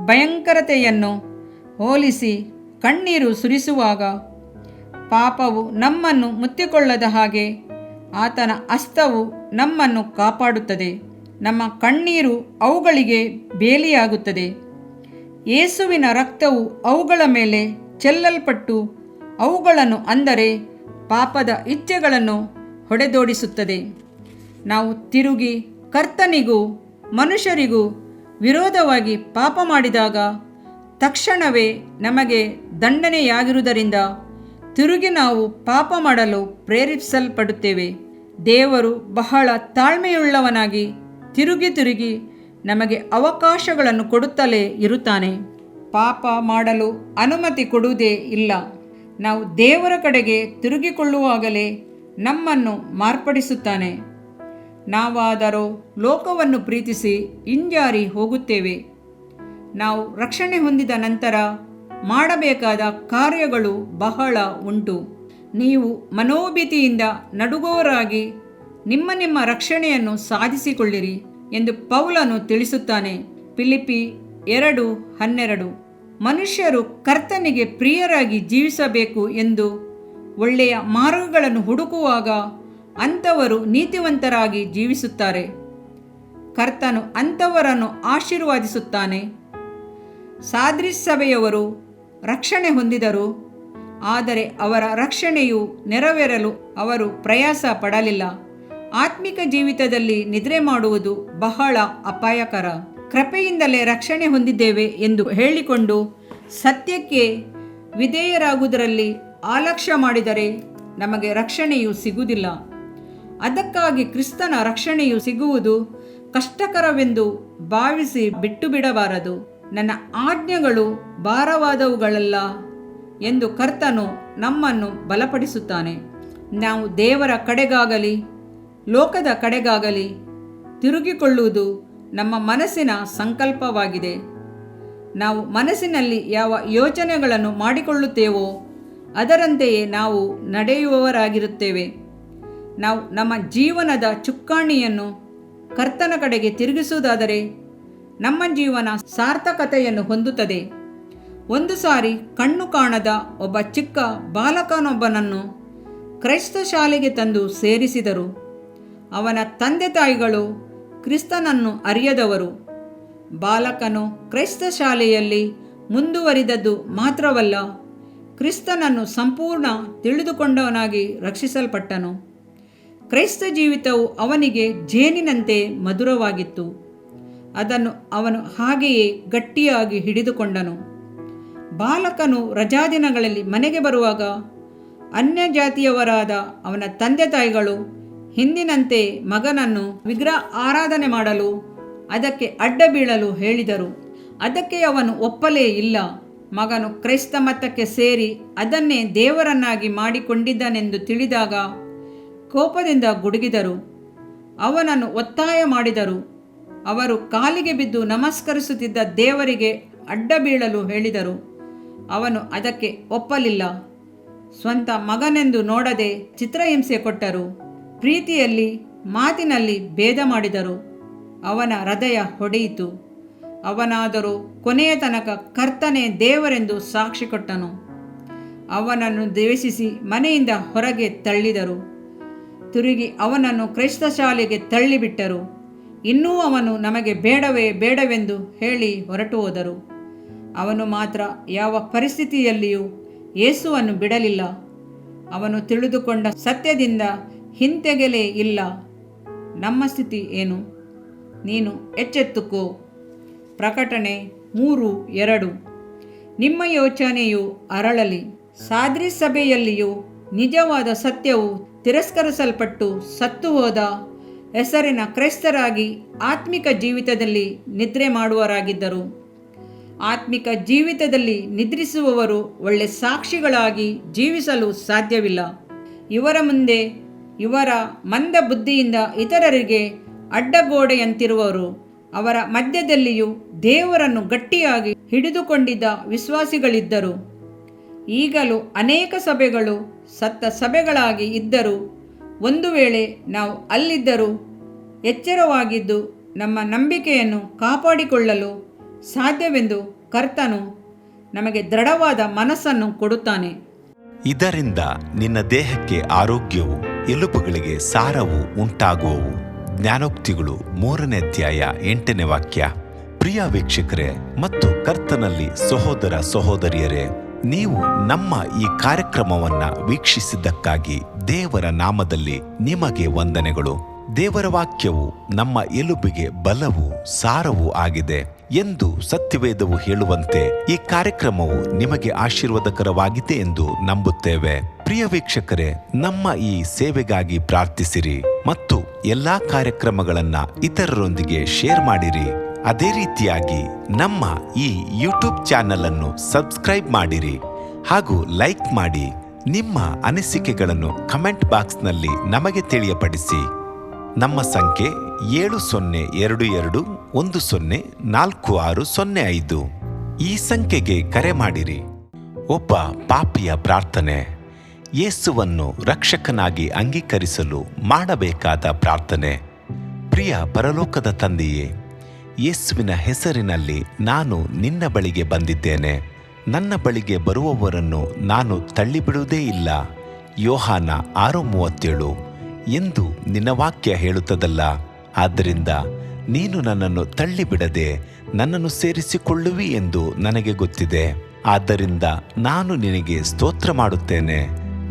ಭಯಂಕರತೆಯನ್ನು ಹೋಲಿಸಿ ಕಣ್ಣೀರು ಸುರಿಸುವಾಗ ಪಾಪವು ನಮ್ಮನ್ನು ಮುತ್ತಿಕೊಳ್ಳದ ಹಾಗೆ ಆತನ ಹಸ್ತವು ನಮ್ಮನ್ನು ಕಾಪಾಡುತ್ತದೆ. ನಮ್ಮ ಕಣ್ಣೀರು ಅವುಗಳಿಗೆ ಬೇಲಿಯಾಗುತ್ತದೆ. ಯೇಸುವಿನ ರಕ್ತವು ಅವುಗಳ ಮೇಲೆ ಚೆಲ್ಲಲ್ಪಟ್ಟು ಅವುಗಳನ್ನು, ಅಂದರೆ ಪಾಪದ ಇಚ್ಛೆಗಳನ್ನು ಹೊಡೆದೋಡಿಸುತ್ತದೆ. ನಾವು ತಿರುಗಿ ಕರ್ತನಿಗೂ ಮನುಷ್ಯರಿಗೂ ವಿರೋಧವಾಗಿ ಪಾಪ ಮಾಡಿದಾಗ ತಕ್ಷಣವೇ ನಮಗೆ ದಂಡನೆಯಾಗಿರುವುದರಿಂದ ತಿರುಗಿ ನಾವು ಪಾಪ ಮಾಡಲು ಪ್ರೇರೇಪಿಸಲ್ಪಡುತ್ತೇವೆ. ದೇವರು ಬಹಳ ತಾಳ್ಮೆಯುಳ್ಳವನಾಗಿ ತಿರುಗಿ ನಮಗೆ ಅವಕಾಶಗಳನ್ನು ಕೊಡುತ್ತಲೇ ಇರುತ್ತಾನೆ. ಪಾಪ ಮಾಡಲು ಅನುಮತಿ ಕೊಡುವುದೇ ಇಲ್ಲ. ನಾವು ದೇವರ ಕಡೆಗೆ ತಿರುಗಿಕೊಳ್ಳುವಾಗಲೇ ನಮ್ಮನ್ನು ಮಾರ್ಪಡಿಸುತ್ತಾನೆ. ನಾವಾದರೂ ಲೋಕವನ್ನು ಪ್ರೀತಿಸಿ ಹಿಂಜಾರಿ ಹೋಗುತ್ತೇವೆ. ನಾವು ರಕ್ಷಣೆ ಹೊಂದಿದ ನಂತರ ಮಾಡಬೇಕಾದ ಕಾರ್ಯಗಳು ಬಹಳ ಉಂಟು. ನೀವು ಮನೋಭೀತಿಯಿಂದ ನಡುಗುವವರಾಗಿ ನಿಮ್ಮ ರಕ್ಷಣೆಯನ್ನು ಸಾಧಿಸಿಕೊಳ್ಳಿರಿ ಎಂದು ಪೌಲನು ತಿಳಿಸುತ್ತಾನೆ. ಫಿಲಿಪ್ಪಿ 2:12. ಮನುಷ್ಯರು ಕರ್ತನಿಗೆ ಪ್ರಿಯರಾಗಿ ಜೀವಿಸಬೇಕು ಎಂದು ಒಳ್ಳೆಯ ಮಾರ್ಗಗಳನ್ನು ಹುಡುಕುವಾಗ ಅಂಥವರು ನೀತಿವಂತರಾಗಿ ಜೀವಿಸುತ್ತಾರೆ. ಕರ್ತನು ಅಂಥವರನ್ನು ಆಶೀರ್ವಾದಿಸುತ್ತಾನೆ. ಸಾರ್ದಿಸ್ ಸಭೆಯವರು ರಕ್ಷಣೆ ಹೊಂದಿದರು, ಆದರೆ ಅವರ ರಕ್ಷಣೆಯು ನೆರವೇರಲು ಅವರು ಪ್ರಯಾಸ ಪಡಲಿಲ್ಲ. ಆತ್ಮಿಕ ಜೀವಿತದಲ್ಲಿ ನಿದ್ರೆ ಮಾಡುವುದು ಬಹಳ ಅಪಾಯಕರ. ಕೃಪೆಯಿಂದಲೇ ರಕ್ಷಣೆ ಹೊಂದಿದ್ದೇವೆ ಎಂದು ಹೇಳಿಕೊಂಡು ಸತ್ಯಕ್ಕೆ ವಿಧೇಯರಾಗುವುದರಲ್ಲಿ ಆಲಕ್ಷ್ಯ ಮಾಡಿದರೆ ನಮಗೆ ರಕ್ಷಣೆಯು ಸಿಗುವುದಿಲ್ಲ. ಅದಕ್ಕಾಗಿ ಕ್ರಿಸ್ತನ ರಕ್ಷಣೆಯು ಸಿಗುವುದು ಕಷ್ಟಕರವೆಂದು ಭಾವಿಸಿ ಬಿಟ್ಟು ಬಿಡಬಾರದು. ನನ್ನ ಆಜ್ಞೆಗಳು ಭಾರವಾದವುಗಳಲ್ಲ ಎಂದು ಕರ್ತನು ನಮ್ಮನ್ನು ಬಲಪಡಿಸುತ್ತಾನೆ. ನಾವು ದೇವರ ಕಡೆಗಾಗಲಿ ಲೋಕದ ಕಡೆಗಾಗಲಿ ತಿರುಗಿಕೊಳ್ಳುವುದು ನಮ್ಮ ಮನಸ್ಸಿನ ಸಂಕಲ್ಪವಾಗಿದೆ. ನಾವು ಮನಸ್ಸಿನಲ್ಲಿ ಯಾವ ಯೋಚನೆಗಳನ್ನು ಮಾಡಿಕೊಳ್ಳುತ್ತೇವೋ ಅದರಂತೆಯೇ ನಾವು ನಡೆಯುವವರಾಗಿರುತ್ತೇವೆ. ನಾವು ನಮ್ಮ ಜೀವನದ ಚುಕ್ಕಾಣಿಯನ್ನು ಕರ್ತನ ಕಡೆಗೆ ತಿರುಗಿಸುವುದಾದರೆ ನಮ್ಮ ಜೀವನ ಸಾರ್ಥಕತೆಯನ್ನು ಹೊಂದುತ್ತದೆ. ಒಂದು ಸಾರಿ ಕಣ್ಣು ಕಾಣದ ಒಬ್ಬ ಚಿಕ್ಕ ಬಾಲಕನೊಬ್ಬನನ್ನು ಕ್ರೈಸ್ತ ಶಾಲೆಗೆ ತಂದು ಸೇರಿಸಿದರು. ಅವನ ತಂದೆ ತಾಯಿಗಳು ಕ್ರಿಸ್ತನನ್ನು ಅರಿಯದವರು. ಬಾಲಕನು ಕ್ರೈಸ್ತ ಶಾಲೆಯಲ್ಲಿ ಮುಂದುವರಿದದ್ದು ಮಾತ್ರವಲ್ಲ, ಕ್ರಿಸ್ತನನ್ನು ಸಂಪೂರ್ಣ ತಿಳಿದುಕೊಂಡವನಾಗಿ ರಕ್ಷಿಸಲ್ಪಟ್ಟನು. ಕ್ರೈಸ್ತ ಜೀವಿತವು ಅವನಿಗೆ ಜೇನಿನಂತೆ ಮಧುರವಾಗಿತ್ತು. ಅದನ್ನು ಅವನು ಹಾಗೆಯೇ ಗಟ್ಟಿಯಾಗಿ ಹಿಡಿದುಕೊಂಡನು. ಬಾಲಕನು ರಜಾದಿನಗಳಲ್ಲಿ ಮನೆಗೆ ಬರುವಾಗ ಅನ್ಯ ಜಾತಿಯವರಾದ ಅವನ ತಂದೆ ತಾಯಿಗಳು ಹಿಂದಿನಂತೆ ಮಗನನ್ನು ವಿಗ್ರಹ ಆರಾಧನೆ ಮಾಡಲು, ಅದಕ್ಕೆ ಅಡ್ಡ ಬೀಳಲು ಹೇಳಿದರು. ಅದಕ್ಕೆ ಅವನು ಒಪ್ಪಲೇ ಇಲ್ಲ. ಮಗನು ಕ್ರೈಸ್ತ ಮತಕ್ಕೆ ಸೇರಿ ಅದನ್ನೇ ದೇವರನ್ನಾಗಿ ಮಾಡಿಕೊಂಡಿದ್ದನೆಂದು ತಿಳಿದಾಗ ಕೋಪದಿಂದ ಗುಡುಗಿದರು. ಅವನನ್ನು ಒತ್ತಾಯ ಮಾಡಿದರು. ಅವರು ಕಾಲಿಗೆ ಬಿದ್ದು ನಮಸ್ಕರಿಸುತ್ತಿದ್ದ ದೇವರಿಗೆ ಅಡ್ಡ ಬೀಳಲು ಹೇಳಿದರು. ಅವನು ಅದಕ್ಕೆ ಒಪ್ಪಲಿಲ್ಲ. ಸ್ವಂತ ಮಗನೆಂದು ನೋಡದೆ ಚಿತ್ರಹಿಂಸೆ ಕೊಟ್ಟರು. ಪ್ರೀತಿಯಲ್ಲಿ ಮಾತಿನಲ್ಲಿ ಭೇದ ಮಾಡಿದರು. ಅವನ ಹೃದಯ ಹೊಡೆಯಿತು. ಅವನಾದರೂ ಕೊನೆಯ ತನಕ ಕರ್ತನೇ ದೇವರೆಂದು ಸಾಕ್ಷಿ ಕೊಟ್ಟನು. ಅವನನ್ನು ದ್ವೇಷಿಸಿ ಮನೆಯಿಂದ ಹೊರಗೆ ತಳ್ಳಿದರು. ತಿರುಗಿ ಅವನನ್ನು ಕ್ರೈಸ್ತ ಶಾಲೆಗೆ ತಳ್ಳಿಬಿಟ್ಟರು. ಇನ್ನೂ ಅವನು ನಮಗೆ ಬೇಡವೆಂದು ಹೇಳಿ ಹೊರಟು ಹೋದರು. ಅವನು ಮಾತ್ರ ಯಾವ ಪರಿಸ್ಥಿತಿಯಲ್ಲಿಯೂ ಯೇಸುವನ್ನು ಬಿಡಲಿಲ್ಲ. ಅವನು ತಿಳಿದುಕೊಂಡ ಸತ್ಯದಿಂದ ಹಿಂತೆಗೆಲೇ ಇಲ್ಲ. ನಮ್ಮ ಸ್ಥಿತಿ ಏನು? ನೀನು ಎಚ್ಚೆತ್ತುಕೋ. ಪ್ರಕಟಣೆ 3:2. ನಿಮ್ಮ ಯೋಚನೆಯು ಅರಳಲಿ. ಸಾದ್ರಿ ಸಭೆಯಲ್ಲಿಯೂ ನಿಜವಾದ ಸತ್ಯವು ತಿರಸ್ಕರಿಸಲ್ಪಟ್ಟು ಸತ್ತು ಹೋದ ಹೆಸರಿನ ಕ್ರೈಸ್ತರಾಗಿ ಆತ್ಮಿಕ ಜೀವಿತದಲ್ಲಿ ನಿದ್ರೆ ಮಾಡುವರಾಗಿದ್ದರು. ಆತ್ಮಿಕ ಜೀವಿತದಲ್ಲಿ ನಿದ್ರಿಸುವವರು ಒಳ್ಳೆ ಸಾಕ್ಷಿಗಳಾಗಿ ಜೀವಿಸಲು ಸಾಧ್ಯವಿಲ್ಲ. ಇವರ ಮುಂದೆ ಇವರ ಮಂದ ಬುದ್ಧಿಯಿಂದ ಇತರರಿಗೆ ಅಡ್ಡಗೋಡೆಯಂತಿರುವರು. ಅವರ ಮಧ್ಯದಲ್ಲಿಯೂ ದೇವರನ್ನು ಗಟ್ಟಿಯಾಗಿ ಹಿಡಿದುಕೊಂಡಿದ್ದ ವಿಶ್ವಾಸಿಗಳಿದ್ದರು. ಈಗಲೂ ಅನೇಕ ಸಭೆಗಳು ಸತ್ತ ಸಭೆಗಳಾಗಿ ಇದ್ದರೂ ಒಂದು ವೇಳೆ ನಾವು ಅಲ್ಲಿದ್ದರೂ ಎಚ್ಚರವಾಗಿದ್ದು ನಮ್ಮ ನಂಬಿಕೆಯನ್ನು ಕಾಪಾಡಿಕೊಳ್ಳಲು ಸಾಧ್ಯವೆಂದು ಕರ್ತನು ನಮಗೆ ದೃಢವಾದ ಮನಸ್ಸನ್ನು ಕೊಡುತ್ತಾನೆ. ಇದರಿಂದ ನಿನ್ನ ದೇಹಕ್ಕೆ ಆರೋಗ್ಯವು, ಎಲುಬುಗಳಿಗೆ ಸಾರವು ಉಂಟಾಗುವವು. ಜ್ಞಾನೋಕ್ತಿಗಳು 3ನೇ ಅಧ್ಯಾಯ 8ನೇ ವಾಕ್ಯ. ಪ್ರಿಯ ವೀಕ್ಷಕರೇ ಮತ್ತು ಕರ್ತನಲ್ಲಿ ಸಹೋದರ ಸಹೋದರಿಯರೇ, ನೀವು ನಮ್ಮ ಈ ಕಾರ್ಯಕ್ರಮವನ್ನ ವೀಕ್ಷಿಸಿದ್ದಕ್ಕಾಗಿ ದೇವರ ನಾಮದಲ್ಲಿ ನಿಮಗೆ ವಂದನೆಗಳು. ದೇವರ ವಾಕ್ಯವು ನಮ್ಮ ಎಲುಬಿಗೆ ಬಲವೂ ಸಾರವೂ ಆಗಿದೆ ಎಂದು ಸತ್ಯವೇದವು ಹೇಳುವಂತೆ ಈ ಕಾರ್ಯಕ್ರಮವು ನಿಮಗೆ ಆಶೀರ್ವಾದಕರವಾಗಿದೆ ಎಂದು ನಂಬುತ್ತೇವೆ. ಪ್ರಿಯ ವೀಕ್ಷಕರೇ, ನಮ್ಮ ಈ ಸೇವೆಗಾಗಿ ಪ್ರಾರ್ಥಿಸಿರಿ ಮತ್ತು ಎಲ್ಲಾ ಕಾರ್ಯಕ್ರಮಗಳನ್ನ ಇತರರೊಂದಿಗೆ ಶೇರ್ ಮಾಡಿರಿ. ಅದೇ ರೀತಿಯಾಗಿ ನಮ್ಮ ಈ ಯೂಟ್ಯೂಬ್ ಚಾನೆಲ್ ಅನ್ನು ಸಬ್ಸ್ಕ್ರೈಬ್ ಮಾಡಿರಿ ಹಾಗೂ ಲೈಕ್ ಮಾಡಿ. ನಿಮ್ಮ ಅನಿಸಿಕೆಗಳನ್ನು ಕಮೆಂಟ್ ಬಾಕ್ಸ್ನಲ್ಲಿ ನಮಗೆ ತಿಳಿಯಪಡಿಸಿ. ನಮ್ಮ ಸಂಖ್ಯೆ 7022104605. ಈ ಸಂಖ್ಯೆಗೆ ಕರೆ ಮಾಡಿರಿ. ಒಬ್ಬ ಪಾಪಿಯ ಪ್ರಾರ್ಥನೆ, ಯೇಸುವನ್ನು ರಕ್ಷಕನಾಗಿ ಅಂಗೀಕರಿಸಲು ಮಾಡಬೇಕಾದ ಪ್ರಾರ್ಥನೆ. ಪ್ರಿಯ ಪರಲೋಕದ ತಂದೆಯೇ, ಯೇಸುವಿನ ಹೆಸರಿನಲ್ಲಿ ನಾನು ನಿನ್ನ ಬಳಿಗೆ ಬಂದಿದ್ದೇನೆ. ನನ್ನ ಬಳಿಗೆ ಬರುವವರನ್ನು ನಾನು ತಳ್ಳಿಬಿಡುವುದೇ ಇಲ್ಲ. ಯೋಹಾನ 6:37 ಎಂದು ನಿನ್ನ ವಾಕ್ಯ ಹೇಳುತ್ತದಲ್ಲ. ಆದ್ದರಿಂದ ನೀನು ನನ್ನನ್ನು ತಳ್ಳಿಬಿಡದೆ ನನ್ನನ್ನು ಸೇರಿಸಿಕೊಳ್ಳುವಿ ಎಂದು ನನಗೆ ಗೊತ್ತಿದೆ. ಆದ್ದರಿಂದ ನಾನು ನಿನಗೆ ಸ್ತೋತ್ರ ಮಾಡುತ್ತೇನೆ.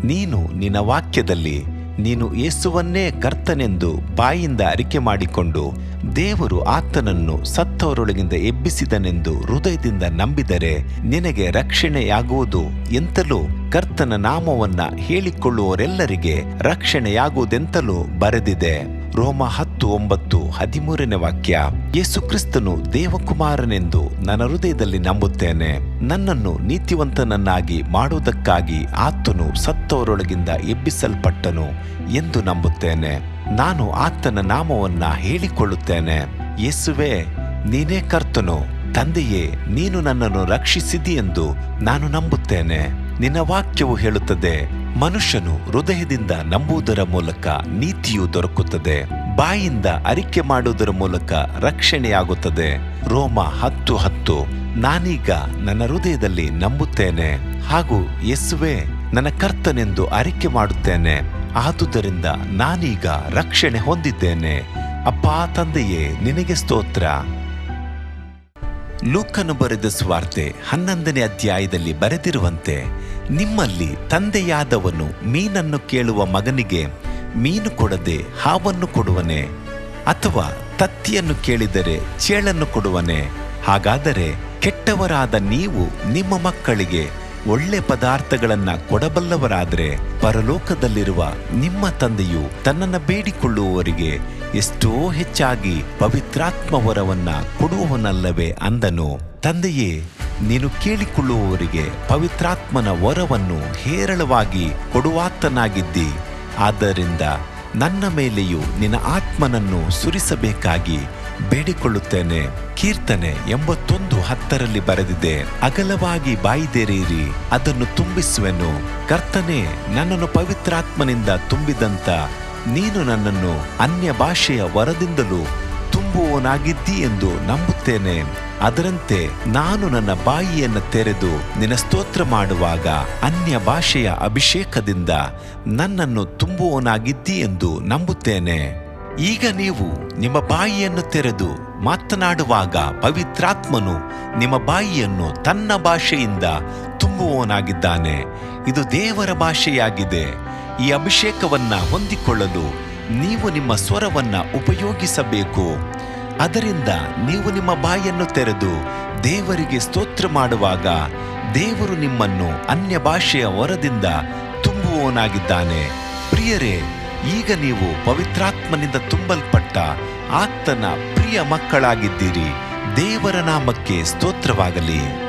ನೀನು ನಿನ್ನ ವಾಕ್ಯದಲ್ಲಿ ನೀನು ಯೇಸುವನ್ನೇ ಕರ್ತನೆಂದು ಬಾಯಿಂದ ಅರಿಕೆ ಮಾಡಿಕೊಂಡು ದೇವರು ಆತನನ್ನು ಸತ್ತವರೊಳಗಿಂದ ಎಬ್ಬಿಸಿದನೆಂದು ಹೃದಯದಿಂದ ನಂಬಿದರೆ ನಿನಗೆ ರಕ್ಷಣೆಯಾಗುವುದು ಎಂತಲೂ ಕರ್ತನ ನಾಮವನ್ನ ಹೇಳಿಕೊಳ್ಳುವವರೆಲ್ಲರಿಗೆ ರಕ್ಷಣೆಯಾಗುವುದೆಂತಲೂ ಬರೆದಿದೆ. ರೋಮ 10:9 13ನೇ ವಾಕ್ಯ. ಯೇಸು ಕ್ರಿಸ್ತನು ದೇವಕುಮಾರನೆಂದು ನನ್ನ ಹೃದಯದಲ್ಲಿ ನಂಬುತ್ತೇನೆ. ನನ್ನನ್ನು ನೀತಿವಂತನನ್ನಾಗಿ ಮಾಡುವುದಕ್ಕಾಗಿ ಆತನು ಸತ್ತವರೊಳಗಿಂದ ಎಬ್ಬಿಸಲ್ಪಟ್ಟನು ಎಂದು ನಂಬುತ್ತೇನೆ. ನಾನು ಆತನ ನಾಮವನ್ನ ಹೇಳಿಕೊಳ್ಳುತ್ತೇನೆ. ಯೇಸುವೇ, ನೀನೇ ಕರ್ತನು. ತಂದೆಯೇ, ನೀನು ನನ್ನನ್ನು ರಕ್ಷಿಸಿದಿ ಎಂದು ನಾನು ನಂಬುತ್ತೇನೆ. ನಿನ್ನ ವಾಕ್ಯವು ಹೇಳುತ್ತದೆ, ಮನುಷ್ಯನು ಹೃದಯದಿಂದ ನಂಬುವುದರ ಮೂಲಕ ನೀತಿಯು ದೊರಕುತ್ತದೆ, ಬಾಯಿಂದ ಅರಿಕೆ ಮಾಡುವುದರ ಮೂಲಕ ರಕ್ಷಣೆಯಾಗುತ್ತದೆ. ರೋಮ 10:10. ನಾನೀಗ ನನ್ನ ಹೃದಯದಲ್ಲಿ ನಂಬುತ್ತೇನೆ ಹಾಗೂ ಯೇಸುವೇ ನನ್ನ ಕರ್ತನೆಂದು ಅರಿಕೆ ಮಾಡುತ್ತೇನೆ. ಆದುದರಿಂದ ನಾನೀಗ ರಕ್ಷಣೆ ಹೊಂದಿದ್ದೇನೆ. ಅಪ್ಪಾ ತಂದೆಯೇ, ನಿನಗೆ ಸ್ತೋತ್ರ. ಲೂಕನು ಬರೆದ ಸುವಾರ್ತೆ 11ನೇ ಅಧ್ಯಾಯದಲ್ಲಿ ಬರೆದಿರುವಂತೆ, ನಿಮ್ಮಲ್ಲಿ ತಂದೆಯಾದವನು ಮೀನನ್ನು ಕೇಳುವ ಮಗನಿಗೆ ಮೀನು ಕೊಡದೆ ಹಾವನ್ನು ಕೊಡುವನೆ? ಅಥವಾ ತತ್ತಿಯನ್ನು ಕೇಳಿದರೆ ಚೇಳನ್ನು ಕೊಡುವನೆ? ಹಾಗಾದರೆ ಕೆಟ್ಟವರಾದ ನೀವು ನಿಮ್ಮ ಮಕ್ಕಳಿಗೆ ಒಳ್ಳೆ ಪದಾರ್ಥಗಳನ್ನ ಕೊಡಬಲ್ಲವರಾದರೆ ಪರಲೋಕದಲ್ಲಿರುವ ನಿಮ್ಮ ತಂದೆಯು ತನ್ನನ್ನು ಬೇಡಿಕೊಳ್ಳುವವರಿಗೆ ಎಷ್ಟೋ ಹೆಚ್ಚಾಗಿ ಪವಿತ್ರಾತ್ಮ ವರವನ್ನ ಕೊಡುವವನಲ್ಲವೇ ಅಂದನು. ತಂದೆಯೇ, ನೀನು ಕೇಳಿಕೊಳ್ಳುವವರಿಗೆ ಪವಿತ್ರಾತ್ಮನ ವರವನ್ನು ಹೇರಳವಾಗಿ ಕೊಡುವಾತನಾಗಿದ್ದಿ. ಆದ್ದರಿಂದ ನನ್ನ ಮೇಲೆಯೂ ನಿನ್ನ ಆತ್ಮನನ್ನು ಸುರಿಸಬೇಕಾಗಿ ಬೇಡಿಕೊಳ್ಳುತ್ತೇನೆ. ಕೀರ್ತನೆ 81:10 ಬರೆದಿದೆ, ಅಗಲವಾಗಿ ಬಾಯಿದೆರೆಯಿರಿ, ಅದನ್ನು ತುಂಬಿಸುವೆನು. ಕರ್ತನೇ, ನನ್ನನ್ನು ಪವಿತ್ರಾತ್ಮನಿಂದ ತುಂಬಿದಂತ ನೀನು ನನ್ನನ್ನು ಅನ್ಯ ಭಾಷೆಯ ವರದಿಂದಲೂ ತುಂಬುವವನಾಗಿದ್ದಿ ಎಂದು ನಂಬುತ್ತೇನೆ. ಅದರಂತೆ ನಾನು ನನ್ನ ಬಾಯಿಯನ್ನು ತೆರೆದು ನಿನ್ನ ಸ್ತೋತ್ರ ಮಾಡುವಾಗ ಅನ್ಯ ಭಾಷೆಯ ಅಭಿಷೇಕದಿಂದ ನನ್ನನ್ನು ತುಂಬುವವನಾಗಿದ್ದಿ ಎಂದು ನಂಬುತ್ತೇನೆ. ಈಗ ನೀವು ನಿಮ್ಮ ಬಾಯಿಯನ್ನು ತೆರೆದು ಮಾತನಾಡುವಾಗ ಪವಿತ್ರಾತ್ಮನು ನಿಮ್ಮ ಬಾಯಿಯನ್ನು ತನ್ನ ಭಾಷೆಯಿಂದ ತುಂಬುವವನಾಗಿದ್ದಾನೆ. ಇದು ದೇವರ ಭಾಷೆಯಾಗಿದೆ. ಈ ಅಭಿಷೇಕವನ್ನ ಹೊಂದಿಕೊಳ್ಳಲು ನೀವು ನಿಮ್ಮ ಸ್ವರವನ್ನ ಉಪಯೋಗಿಸಬೇಕು. ಅದರಿಂದ ನೀವು ನಿಮ್ಮ ಬಾಯನ್ನು ತೆರೆದು ದೇವರಿಗೆ ಸ್ತೋತ್ರ ಮಾಡುವಾಗ ದೇವರು ನಿಮ್ಮನ್ನು ಅನ್ಯ ಭಾಷೆಯ ವರದಿಂದ ತುಂಬುವವನಾಗಿದ್ದಾನೆ. ಪ್ರಿಯರೇ, ಈಗ ನೀವು ಪವಿತ್ರಾತ್ಮನಿಂದ ತುಂಬಲ್ಪಟ್ಟ ಆತನ ಪ್ರಿಯ ಮಕ್ಕಳಾಗಿದ್ದೀರಿ. ದೇವರ ನಾಮಕ್ಕೆ ಸ್ತೋತ್ರವಾಗಲಿ.